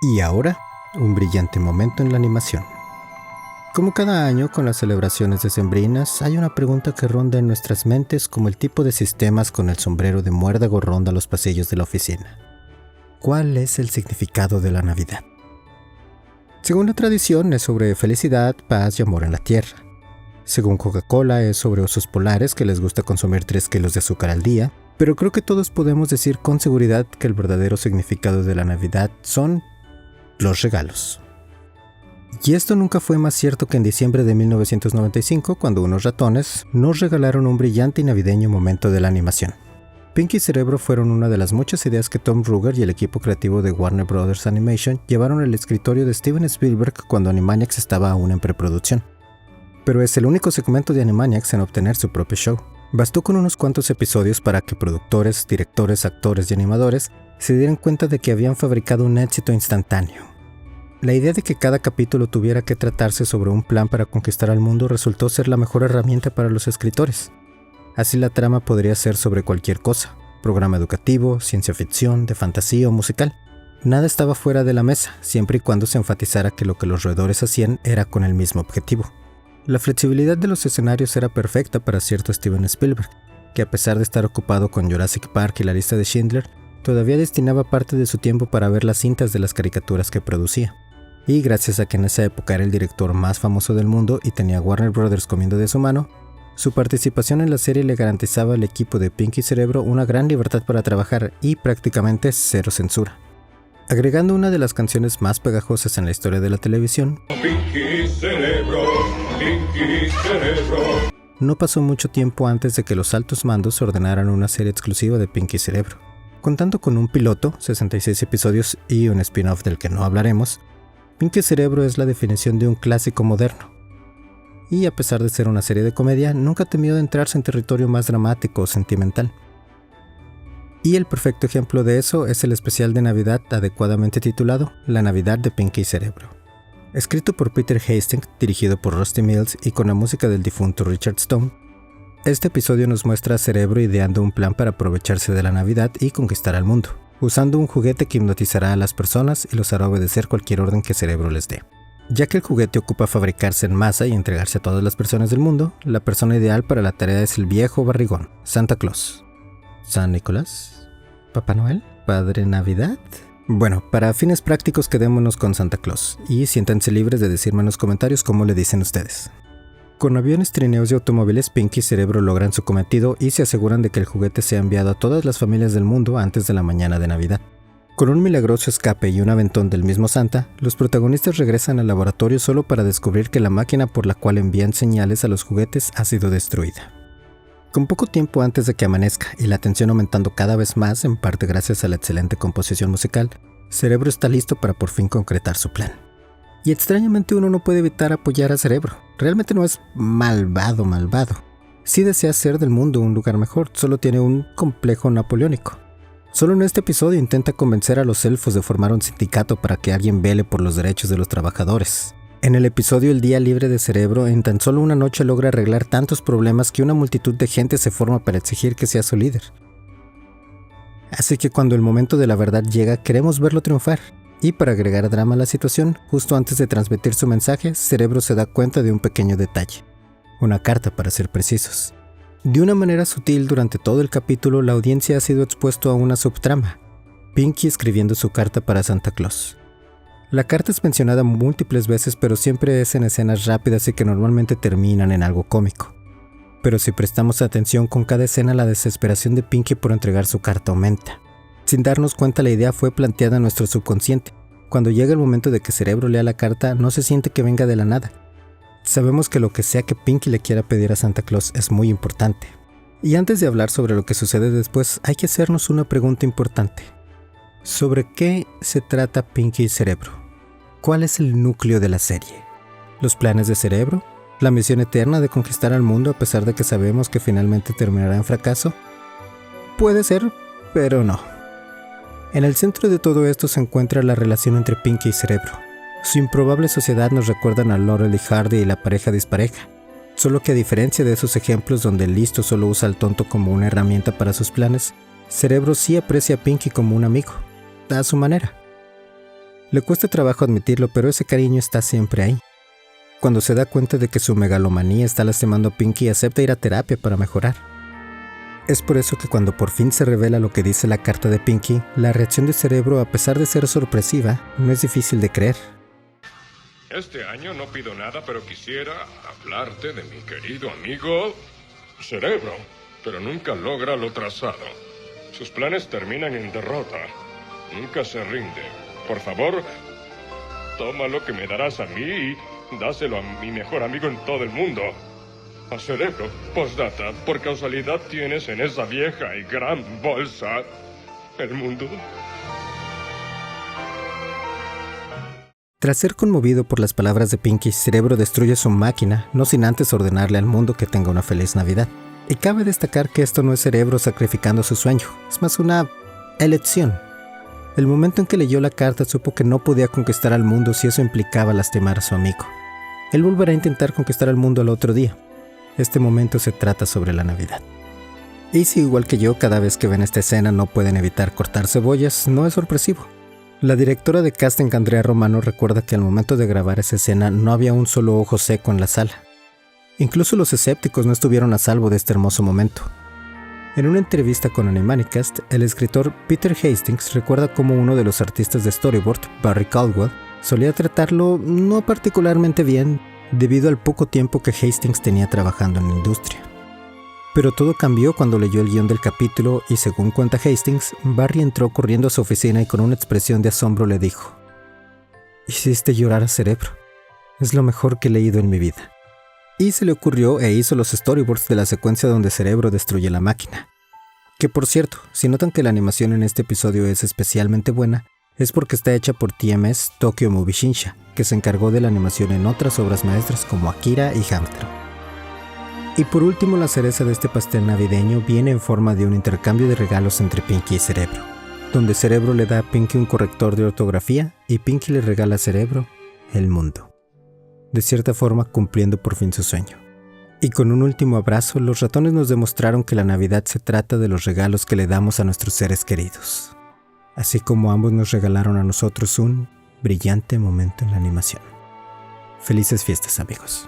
Y ahora, un brillante momento en la animación. Como cada año con las celebraciones decembrinas, hay una pregunta que ronda en nuestras mentes como el tipo de sistemas con el sombrero de muérdago ronda los pasillos de la oficina. ¿Cuál es el significado de la Navidad? Según la tradición, es sobre felicidad, paz y amor en la tierra. Según Coca-Cola, es sobre osos polares que les gusta consumir 3 kilos de azúcar al día, pero creo que todos podemos decir con seguridad que el verdadero significado de la Navidad son los regalos. Y esto nunca fue más cierto que en diciembre de 1995, cuando unos ratones nos regalaron un brillante y navideño momento de la animación. Pinky y Cerebro fueron una de las muchas ideas que Tom Ruegger y el equipo creativo de Warner Bros. Animation llevaron al escritorio de Steven Spielberg cuando Animaniacs estaba aún en preproducción. Pero es el único segmento de Animaniacs en obtener su propio show. Bastó con unos cuantos episodios para que productores, directores, actores y animadores se dieran cuenta de que habían fabricado un éxito instantáneo. La idea de que cada capítulo tuviera que tratarse sobre un plan para conquistar al mundo resultó ser la mejor herramienta para los escritores. Así la trama podría ser sobre cualquier cosa, programa educativo, ciencia ficción, de fantasía o musical. Nada estaba fuera de la mesa, siempre y cuando se enfatizara que lo que los roedores hacían era con el mismo objetivo. La flexibilidad de los escenarios era perfecta para cierto Steven Spielberg, que a pesar de estar ocupado con Jurassic Park y la lista de Schindler, todavía destinaba parte de su tiempo para ver las cintas de las caricaturas que producía. Y gracias a que en esa época era el director más famoso del mundo y tenía Warner Bros. Comiendo de su mano, su participación en la serie le garantizaba al equipo de Pinky y Cerebro una gran libertad para trabajar y prácticamente cero censura. Agregando una de las canciones más pegajosas en la historia de la televisión, Pinky Cerebro, Pinky Cerebro. No pasó mucho tiempo antes de que los altos mandos ordenaran una serie exclusiva de Pinky Cerebro. Contando con un piloto, 66 episodios y un spin-off del que no hablaremos, Pinky Cerebro es la definición de un clásico moderno. Y a pesar de ser una serie de comedia, nunca temió de entrarse en territorio más dramático o sentimental. Y el perfecto ejemplo de eso es el especial de Navidad adecuadamente titulado La Navidad de Pinky Cerebro. Escrito por Peter Hastings, dirigido por Rusty Mills y con la música del difunto Richard Stone, este episodio nos muestra a Cerebro ideando un plan para aprovecharse de la Navidad y conquistar al mundo, usando un juguete que hipnotizará a las personas y los hará obedecer cualquier orden que Cerebro les dé. Ya que el juguete ocupa fabricarse en masa y entregarse a todas las personas del mundo, la persona ideal para la tarea es el viejo barrigón, Santa Claus. ¿San Nicolás? ¿Papá Noel? ¿Padre Navidad? Bueno, para fines prácticos quedémonos con Santa Claus, y siéntanse libres de decirme en los comentarios cómo le dicen ustedes. Con aviones, trineos y automóviles, Pinky y Cerebro logran su cometido y se aseguran de que el juguete sea enviado a todas las familias del mundo antes de la mañana de Navidad. Con un milagroso escape y un aventón del mismo Santa, los protagonistas regresan al laboratorio solo para descubrir que la máquina por la cual envían señales a los juguetes ha sido destruida. Con poco tiempo antes de que amanezca y la tensión aumentando cada vez más, en parte gracias a la excelente composición musical, Cerebro está listo para por fin concretar su plan. Y extrañamente uno no puede evitar apoyar a Cerebro. Realmente no es malvado. Sí desea hacer del mundo un lugar mejor, solo tiene un complejo napoleónico. Solo en este episodio intenta convencer a los elfos de formar un sindicato para que alguien vele por los derechos de los trabajadores. En el episodio El Día Libre de Cerebro, en tan solo una noche logra arreglar tantos problemas que una multitud de gente se forma para exigir que sea su líder. Así que cuando el momento de la verdad llega, queremos verlo triunfar. Y para agregar drama a la situación, justo antes de transmitir su mensaje, Cerebro se da cuenta de un pequeño detalle. Una carta, para ser precisos. De una manera sutil, durante todo el capítulo, la audiencia ha sido expuesto a una subtrama. Pinky escribiendo su carta para Santa Claus. La carta es mencionada múltiples veces, pero siempre es en escenas rápidas y que normalmente terminan en algo cómico. Pero si prestamos atención con cada escena, la desesperación de Pinky por entregar su carta aumenta. Sin darnos cuenta, la idea fue planteada en nuestro subconsciente. Cuando llega el momento de que Cerebro lea la carta, no se siente que venga de la nada. Sabemos que lo que sea que Pinky le quiera pedir a Santa Claus es muy importante. Y antes de hablar sobre lo que sucede después, hay que hacernos una pregunta importante. ¿Sobre qué se trata Pinky y Cerebro? ¿Cuál es el núcleo de la serie? ¿Los planes de Cerebro? ¿La misión eterna de conquistar al mundo a pesar de que sabemos que finalmente terminará en fracaso? Puede ser, pero no. En el centro de todo esto se encuentra la relación entre Pinky y Cerebro. Su improbable sociedad nos recuerdan a Laurel y Hardy y la pareja dispareja, solo que a diferencia de esos ejemplos donde el listo solo usa al tonto como una herramienta para sus planes, Cerebro sí aprecia a Pinky como un amigo, a su manera. Le cuesta trabajo admitirlo, pero ese cariño está siempre ahí. Cuando se da cuenta de que su megalomanía está lastimando a Pinky, acepta ir a terapia para mejorar. Es por eso que cuando por fin se revela lo que dice la carta de Pinky, la reacción de Cerebro, a pesar de ser sorpresiva, no es difícil de creer. Este año no pido nada, pero quisiera hablarte de mi querido amigo Cerebro, pero nunca logra lo trazado. Sus planes terminan en derrota. Nunca se rinde. Por favor, toma lo que me darás a mí y dáselo a mi mejor amigo en todo el mundo. A Cerebro. Postdata, por casualidad tienes en esa vieja y gran bolsa el mundo. Tras ser conmovido por las palabras de Pinky, Cerebro destruye su máquina, no sin antes ordenarle al mundo que tenga una feliz Navidad. Y cabe destacar que esto no es Cerebro sacrificando su sueño, es más una elección. El momento en que leyó la carta supo que no podía conquistar al mundo si eso implicaba lastimar a su amigo. Él volverá a intentar conquistar al mundo al otro día. Este momento se trata sobre la Navidad. Y si igual que yo, cada vez que ven esta escena no pueden evitar cortar cebollas, no es sorpresivo. La directora de casting, Andrea Romano, recuerda que al momento de grabar esa escena no había un solo ojo seco en la sala. Incluso los escépticos no estuvieron a salvo de este hermoso momento. En una entrevista con Animanicast, el escritor Peter Hastings recuerda cómo uno de los artistas de storyboard, Barry Caldwell, solía tratarlo no particularmente bien debido al poco tiempo que Hastings tenía trabajando en la industria. Pero todo cambió cuando leyó el guión del capítulo y, según cuenta Hastings, Barry entró corriendo a su oficina y con una expresión de asombro le dijo: «Hiciste llorar a Cerebro. Es lo mejor que he leído en mi vida». Y se le ocurrió e hizo los storyboards de la secuencia donde Cerebro destruye la máquina. Que por cierto, si notan que la animación en este episodio es especialmente buena, es porque está hecha por TMS Tokyo Movie Shinsha, que se encargó de la animación en otras obras maestras como Akira y Hamtaro. Y por último, la cereza de este pastel navideño viene en forma de un intercambio de regalos entre Pinky y Cerebro, donde Cerebro le da a Pinky un corrector de ortografía y Pinky le regala a Cerebro el mundo, de cierta forma cumpliendo por fin su sueño. Y con un último abrazo, los ratones nos demostraron que la Navidad se trata de los regalos que le damos a nuestros seres queridos, así como ambos nos regalaron a nosotros un brillante momento en la animación. Felices fiestas, amigos.